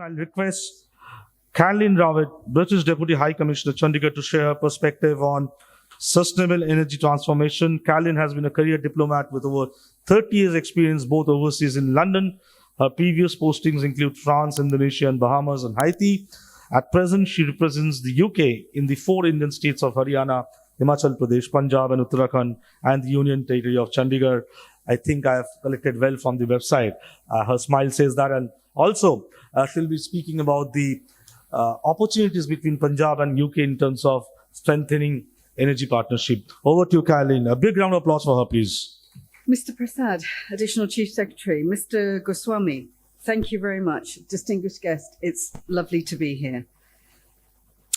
I'll request Caroline Rowett, British Deputy High Commissioner, Chandigarh, to share her perspective on sustainable energy transformation. Caroline has been a career diplomat with over 30 years' experience both overseas in London. Her previous postings include France, Indonesia, and Bahamas and Haiti. At present, she represents the UK in the 4 Indian states of Haryana, Himachal Pradesh, Punjab, and Uttarakhand, and the Union Territory of Chandigarh. I think I have collected well from the website. Her smile says that. And also, she'll be speaking about the opportunities between Punjab and UK in terms of strengthening energy partnership. Over to you, Caroline. A big round of applause for her, please. Mr. Prasad, Additional Chief Secretary, Mr. Goswami, thank you very much. Distinguished guest, it's lovely to be here.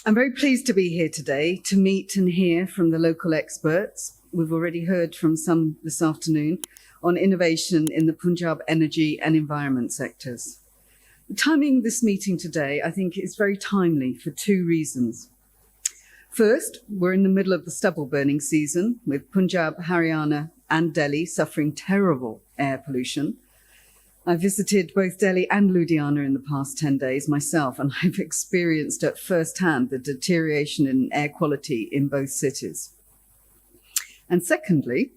I'm very pleased to be here today to meet and hear from the local experts. We've already heard from some this afternoon on innovation in the Punjab energy and environment sectors. The timing of this meeting today, I think, is very timely for 2 reasons. First, we're in the middle of the stubble burning season, with Punjab, Haryana, and Delhi suffering terrible air pollution. I visited both Delhi and Ludhiana in the past 10 days myself, and I've experienced at first hand the deterioration in air quality in both cities. And secondly,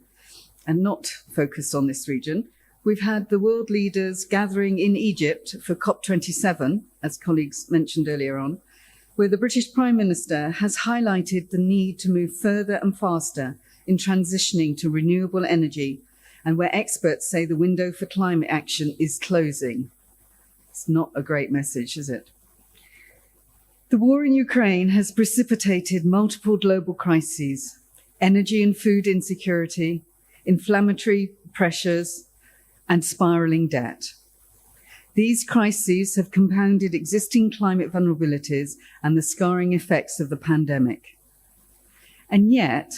and not focused on this region, we've had the world leaders gathering in Egypt for COP27, as colleagues mentioned earlier on, where the British Prime Minister has highlighted the need to move further and faster in transitioning to renewable energy, and where experts say the window for climate action is closing. It's not a great message, is it? The war in Ukraine has precipitated multiple global crises: energy and food insecurity, inflammatory pressures, and spiraling debt. These crises have compounded existing climate vulnerabilities and the scarring effects of the pandemic. And yet,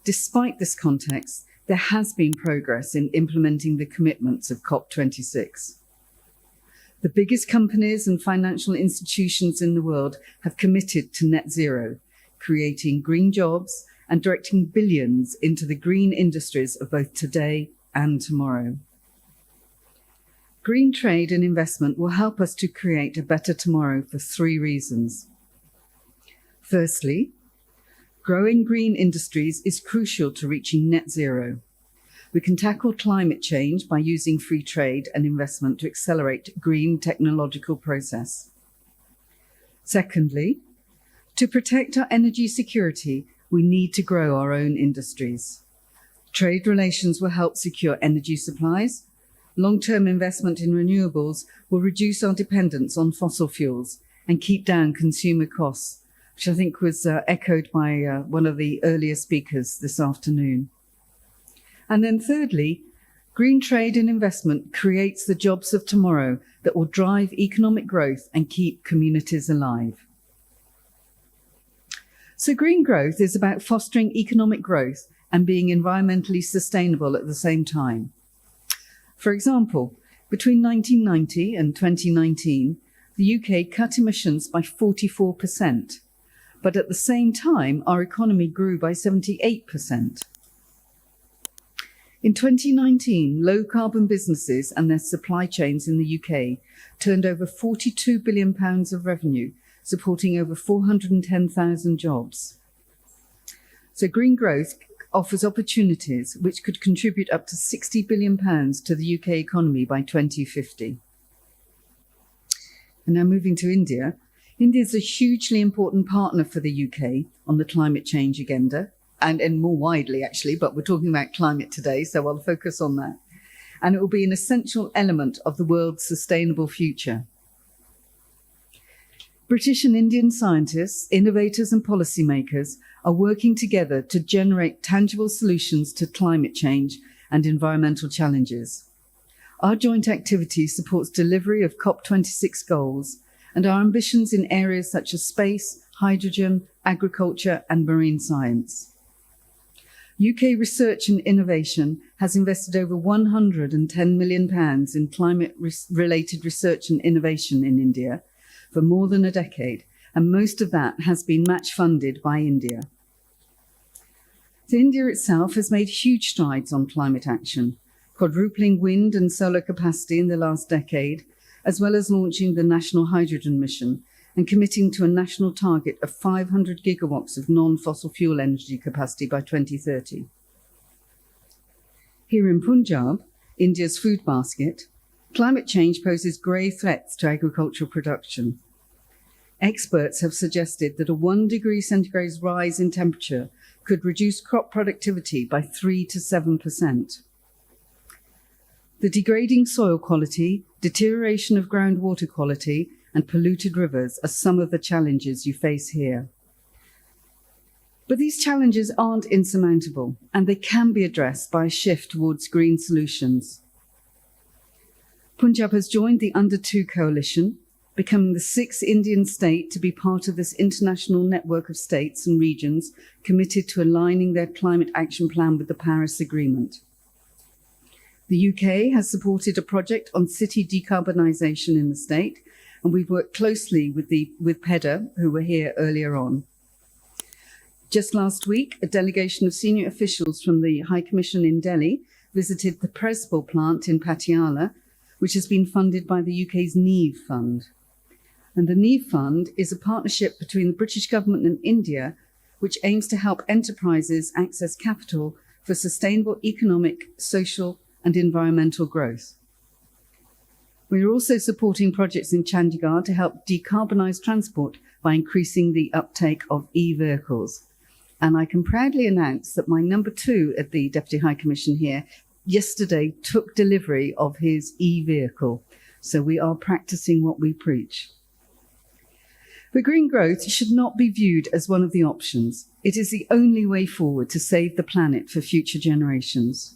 despite this context, there has been progress in implementing the commitments of COP26. The biggest companies and financial institutions in the world have committed to net zero, creating green jobs and directing billions into the green industries of both today and tomorrow. Green trade and investment will help us to create a better tomorrow for 3 reasons. Firstly, growing green industries is crucial to reaching net zero. We can tackle climate change by using free trade and investment to accelerate green technological process. Secondly, to protect our energy security, we need to grow our own industries. Trade relations will help secure energy supplies. Long-term investment in renewables will reduce our dependence on fossil fuels and keep down consumer costs, which I think was echoed by one of the earlier speakers this afternoon. And then thirdly, green trade and investment creates the jobs of tomorrow that will drive economic growth and keep communities alive. So green growth is about fostering economic growth and being environmentally sustainable at the same time. For example, between 1990 and 2019, the UK cut emissions by 44%, but at the same time, our economy grew by 78%. In 2019, low-carbon businesses and their supply chains in the UK turned over £42 billion of revenue, supporting over 410,000 jobs. So green growth offers opportunities which could contribute up to £60 billion to the UK economy by 2050. And now moving to India. India is a hugely important partner for the UK on the climate change agenda, and more widely actually, but we're talking about climate today, so I'll focus on that. And it will be an essential element of the world's sustainable future. British and Indian scientists, innovators and policymakers are working together to generate tangible solutions to climate change and environmental challenges. Our joint activity supports delivery of COP26 goals and our ambitions in areas such as space, hydrogen, agriculture and marine science. UK research and innovation has invested over £110 million in climate-related research and innovation in India for more than a decade, and most of that has been match-funded by India. So India itself has made huge strides on climate action, quadrupling wind and solar capacity in the last decade, as well as launching the National Hydrogen Mission and committing to a national target of 500 gigawatts of non-fossil fuel energy capacity by 2030. Here in Punjab, India's food basket, climate change poses grave threats to agricultural production. Experts have suggested that a 1 degree centigrade rise in temperature could reduce crop productivity by 3 to 7%. The degrading soil quality, deterioration of groundwater quality, and polluted rivers are some of the challenges you face here. But these challenges aren't insurmountable, and they can be addressed by a shift towards green solutions. Punjab has joined the Under 2 coalition, becoming the 6th Indian state to be part of this international network of states and regions committed to aligning their climate action plan with the Paris Agreement. The UK has supported a project on city decarbonisation in the state, and we've worked closely with PEDA, who were here earlier on. Just last week, a delegation of senior officials from the High Commission in Delhi visited the Prespol plant in Patiala, which has been funded by the UK's NEEV Fund. And the NEEV Fund is a partnership between the British government and India, which aims to help enterprises access capital for sustainable economic, social, and environmental growth. We are also supporting projects in Chandigarh to help decarbonise transport by increasing the uptake of e-vehicles. And I can proudly announce that my number 2 at the Deputy High Commission here yesterday took delivery of his e-vehicle. So we are practicing what we preach. But green growth should not be viewed as one of the options. It is the only way forward to save the planet for future generations.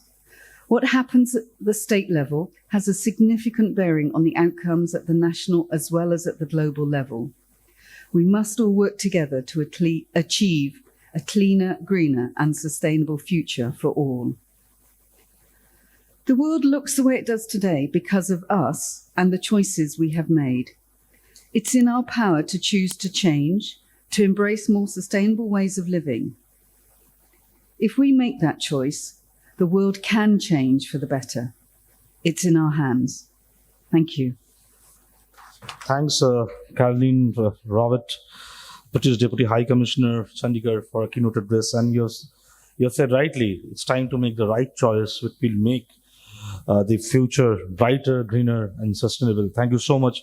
What happens at the state level has a significant bearing on the outcomes at the national as well as at the global level. We must all work together to achieve a cleaner, greener, and sustainable future for all. The world looks the way it does today because of us and the choices we have made. It's in our power to choose to change, to embrace more sustainable ways of living. If we make that choice, the world can change for the better. It's in our hands. Thank you. Thanks, Caroline Rowett, British Deputy High Commissioner, Chandigarh, for a keynote address. And you have said rightly, it's time to make the right choice, which will make the future brighter, greener, and sustainable. Thank you so much.